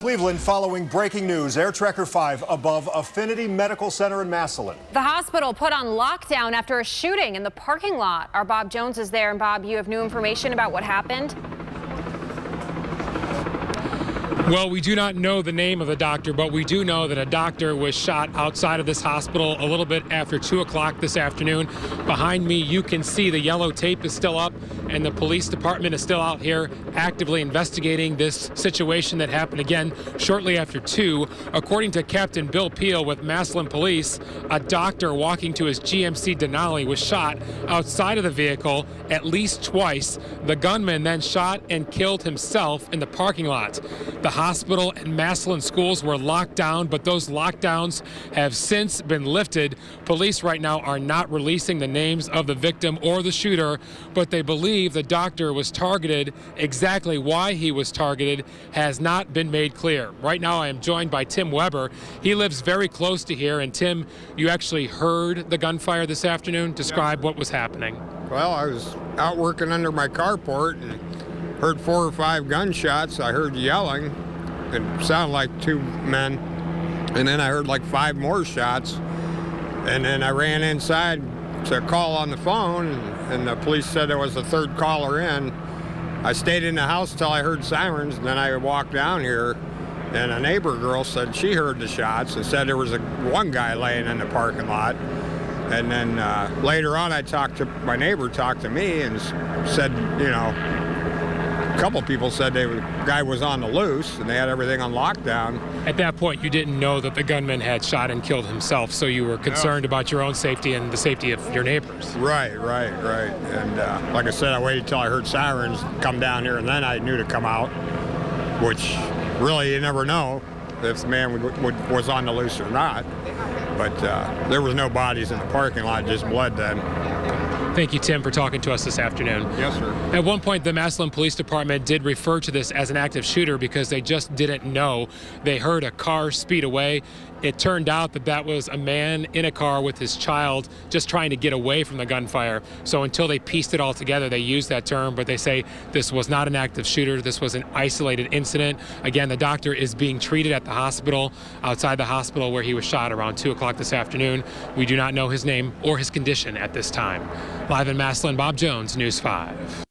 Cleveland following breaking news. Air Tracker 5 above Affinity Medical Center in Massillon. The hospital put on lockdown after a shooting in the parking lot. Our Bob Jones is there. And Bob, you have new information about what happened? Well, we do not know the name of the doctor, but we do know that a doctor was shot outside of this hospital a little bit after 2 o'clock this afternoon. Behind me, you can see the yellow tape is still up, and the police department is still out here actively investigating this situation that happened again shortly after 2. According to Captain Bill Peel with Massillon Police, a doctor walking to his GMC Denali was shot outside of the vehicle at least twice. The gunman then shot and killed himself in the parking lot. The hospital and Massillon schools were locked down, but those lockdowns have since been lifted. Police right now are not releasing the names of the victim or the shooter, but they believe the doctor was targeted. Exactly why he was targeted has not been made clear. Right now I am joined by Tim Weber. He lives very close to here. And Tim, you actually heard the gunfire this afternoon. Describe what was happening. Well, I was out working under my carport and heard 4 or 5 gunshots. I heard yelling. It sounded like 2 men. And then I heard like 5 more shots. And then I ran inside to call on the phone, and the police said there was a 3rd caller in. I stayed in the house until I heard sirens, and then I walked down here, and a neighbor girl said she heard the shots and said there was one guy laying in the parking lot. And then later on, my neighbor talked to me and said, you know, a couple people said the guy was on the loose and they had everything on lockdown. At that point, you didn't know that the gunman had shot and killed himself, so you were concerned about your own safety and the safety of your neighbors. Right. And like I said, I waited till I heard sirens come down here, and then I knew to come out, which really you never know if the man was on the loose or not. But there was no bodies in the parking lot, just blood then. Thank you, Tim, for talking to us this afternoon. Yes, sir. At one point, the Massillon Police Department did refer to this as an active shooter because they just didn't know. They heard a car speed away. It turned out that that was a man in a car with his child just trying to get away from the gunfire. So until they pieced it all together, they used that term, but they say this was not an active shooter. This was an isolated incident. Again, the doctor is being treated at the hospital, outside the hospital where he was shot around 2 o'clock this afternoon. We do not know his name or his condition at this time. Live in Massillon, Bob Jones, News 5.